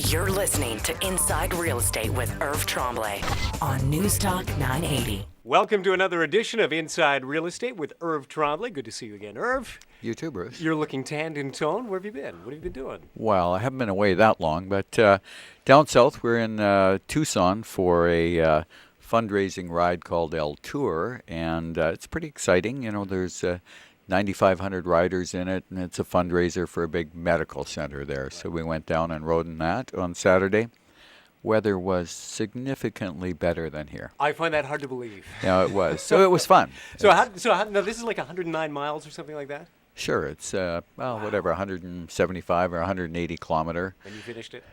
You're listening to Inside Real Estate with Irv Tremblay on Newstalk 980. Welcome to another edition of Inside Real Estate with Irv Tremblay. Good to see you again, Irv. You too, Bruce. You're looking tanned in tone. Where have you been? What have you been doing? Well, I haven't been away that long, but down south we're in Tucson for a fundraising ride called El Tour, and it's pretty exciting. You know, there's 9,500 riders in it, and it's a fundraiser for a big medical center there. So we went down and rode in that on Saturday. Weather was significantly better than here. I find that hard to believe. Yeah, it was. So it was fun. Now this is like 109 miles or something like that? Sure, it's whatever, 175 or 180 kilometer. And you finished it?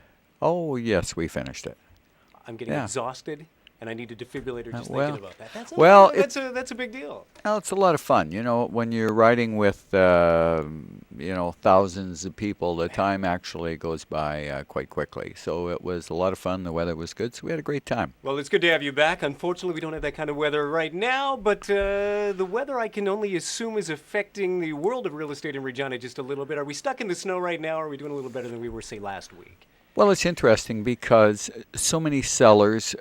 Oh, yes, we finished it. I'm getting exhausted, and I need a defibrillator just well, thinking about that. That's a big deal. Well, it's a lot of fun. You know, when you're riding with, thousands of people, the time actually goes by quite quickly. So it was a lot of fun. The weather was good, so we had a great time. Well, it's good to have you back. Unfortunately, we don't have that kind of weather right now, but the weather I can only assume is affecting the world of real estate in Regina just a little bit. Are we stuck in the snow right now, or are we doing a little better than we were, say, last week? Well, it's interesting because so many sellers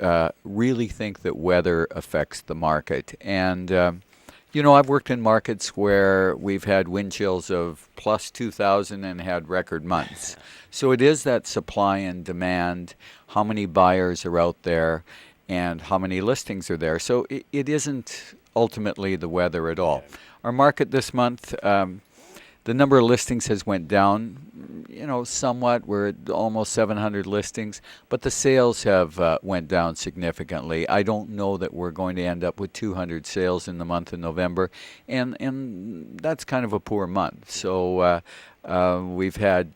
really think that weather affects the market. And, I've worked in markets where we've had wind chills of plus 2,000 and had record months. So it is that supply and demand, how many buyers are out there, and how many listings are there. So it isn't ultimately the weather at all. Our market this month, the number of listings has went down, somewhat. We're at almost 700 listings, but the sales have went down significantly. I don't know that we're going to end up with 200 sales in the month of November, and that's kind of a poor month. So we've had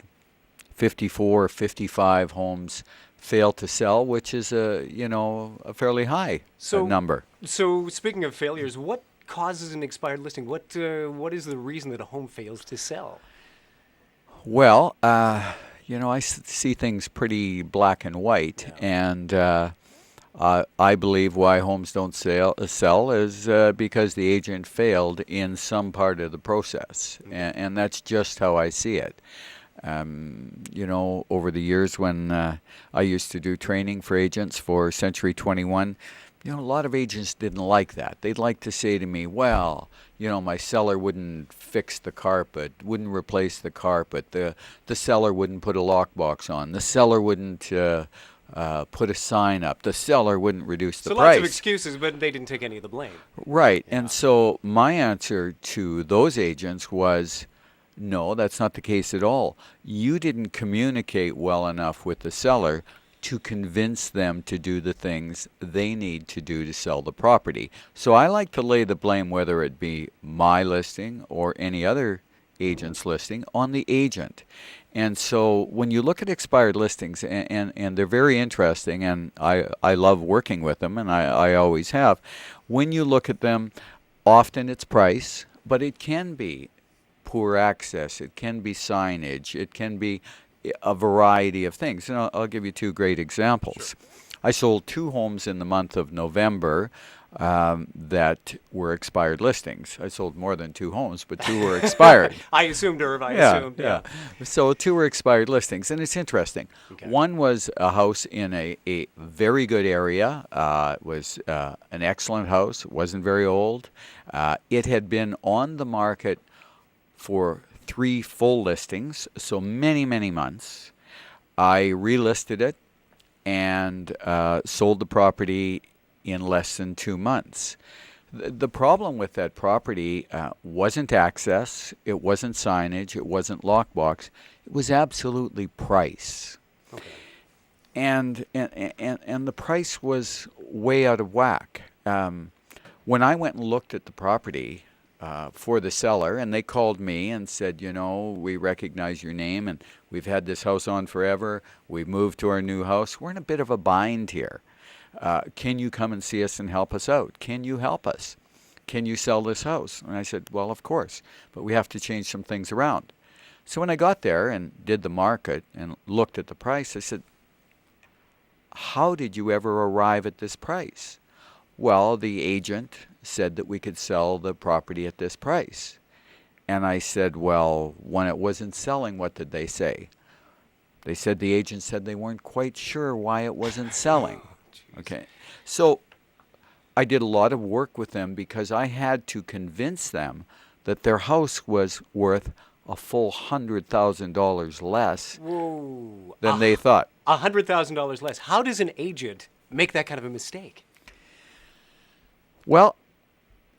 54 or 55 homes fail to sell, which is a fairly high number. So speaking of failures, what causes an expired listing? What is the reason that a home fails to sell? Well, I see things pretty black and white, and I believe why homes don't sell is because the agent failed in some part of the process, and that's just how I see it. Over the years when I used to do training for agents for Century 21, a lot of agents didn't like that. They'd like to say to me, well, my seller wouldn't fix the carpet, wouldn't replace the carpet, the seller wouldn't put a lockbox on, the seller wouldn't put a sign up, the seller wouldn't reduce the price. So lots of excuses, but they didn't take any of the blame. Right, and so my answer to those agents was, no, that's not the case at all. You didn't communicate well enough with the seller to convince them to do the things they need to do to sell the property. So I like to lay the blame, whether it be my listing or any other agent's listing, on the agent. And so when you look at expired listings, and they're very interesting, and I love working with them, and I always have, when you look at them, often it's price, but it can be poor access, it can be signage, it can be a variety of things. And I'll give you two great examples. Sure. I sold 2 homes in the month of November that were expired listings. I sold more than 2 homes, but 2 were expired. I assumed, Irv. I assumed. Yeah. So 2 were expired listings, and it's interesting. Okay. One was a house in a very good area. It was an excellent house. It wasn't very old. It had been on the market for 3 full listings, so many, many months. I relisted it and sold the property in less than 2 months. The problem with that property wasn't access, it wasn't signage, it wasn't lockbox. It was absolutely price. Okay. And the price was way out of whack. When I went and looked at the property, for the seller, and they called me and said, we recognize your name, and we've had this house on forever. We've moved to our new house. We're in a bit of a bind here. Can you come and see us and help us out? Can you help us? Can you sell this house? And I said, well, of course, but we have to change some things around. So when I got there and did the market and looked at the price, I said, how did you ever arrive at this price? Well, the agent said that we could sell the property at this price. And I said, well, when it wasn't selling, what did they say? They said the agent said they weren't quite sure why it wasn't selling. Okay. So I did a lot of work with them because I had to convince them that their house was worth a full $100,000 less Whoa. than they thought. $100,000 less. How does an agent make that kind of a mistake? Well,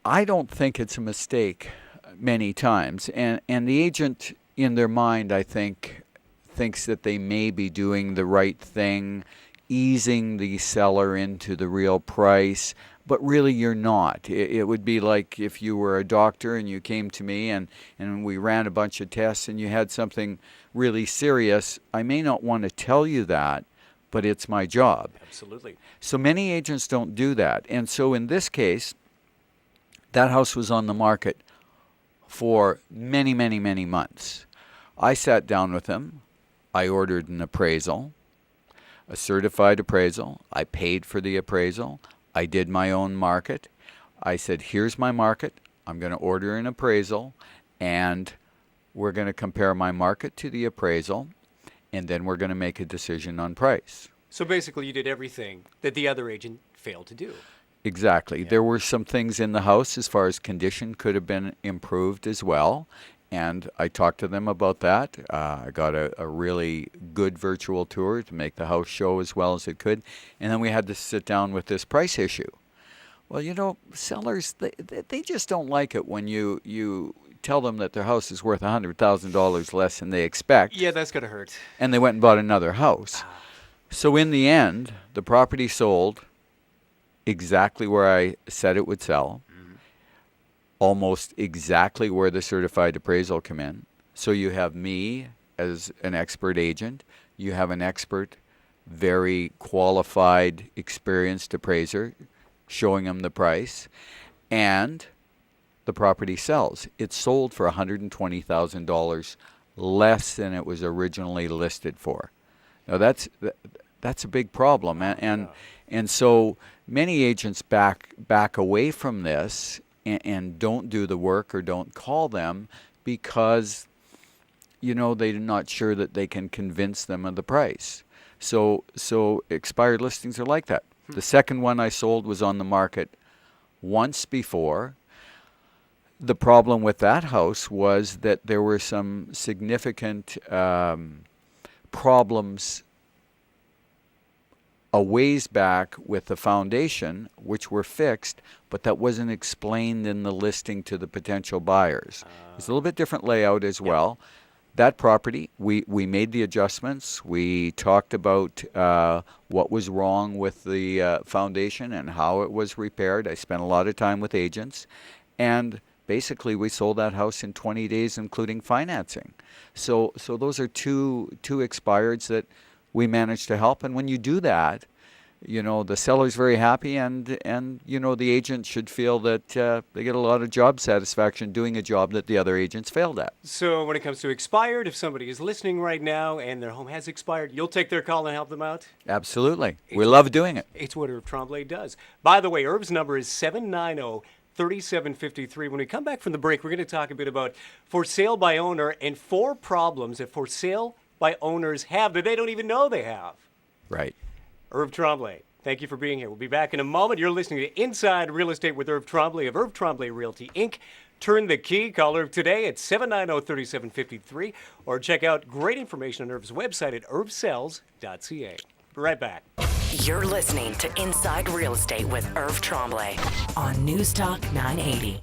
I don't think it's a mistake many times. And the agent, in their mind, I think, thinks that they may be doing the right thing, easing the seller into the real price, but really you're not. It would be like if you were a doctor and you came to me and we ran a bunch of tests and you had something really serious. I may not want to tell you that, but it's my job. Absolutely. So many agents don't do that. And so in this case, that house was on the market for many, many, many months. I sat down with him. I ordered an appraisal, a certified appraisal. I paid for the appraisal. I did my own market. I said, here's my market. I'm going to order an appraisal, and we're going to compare my market to the appraisal, and then we're going to make a decision on price. So basically you did everything that the other agent failed to do. Exactly. Yeah. There were some things in the house as far as condition could have been improved as well. And I talked to them about that. I got a really good virtual tour to make the house show as well as it could. And then we had to sit down with this price issue. Well, you know, sellers, they just don't like it when you tell them that their house is worth $100,000 less than they expect. Yeah, that's going to hurt. And they went and bought another house. So in the end, the property sold exactly where I said it would sell. Almost exactly where the certified appraisal come in. So you have me as an expert agent. You have an expert, very qualified, experienced appraiser showing them the price. And the property sells. It sold for $120,000 less than it was originally listed for. Now that's a big problem. And so many agents back away from this and don't do the work or don't call them because, you know, they're not sure that they can convince them of the price. So expired listings are like that. The second one I sold was on the market once before. The problem with that house was that there were some significant problems a ways back with the foundation, which were fixed, but that wasn't explained in the listing to the potential buyers. It's a little bit different layout as well. That property, we made the adjustments. We talked about what was wrong with the foundation and how it was repaired. I spent a lot of time with agents. And basically, we sold that house in 20 days, including financing. So those are two expireds that we managed to help. And when you do that, you know, the seller's very happy and you know, the agent should feel that they get a lot of job satisfaction doing a job that the other agents failed at. So when it comes to expired, if somebody is listening right now and their home has expired, you'll take their call and help them out? Absolutely. We love doing it. It's what Irv Tremblay does. By the way, Irv's number is 790-3753. When we come back from the break, we're going to talk a bit about for sale by owner and 4 problems that for sale by owners have that they don't even know they have. Right. Irv Tremblay, thank you for being here. We'll be back in a moment. You're listening to Inside Real Estate with Irv Tremblay of Irv Tremblay Realty, Inc. Turn the key. Call Irv today at 790-3753 or check out great information on Irv's website at irvsells.ca. Be right back. You're listening to Inside Real Estate with Irv Tremblay on Newstalk 980.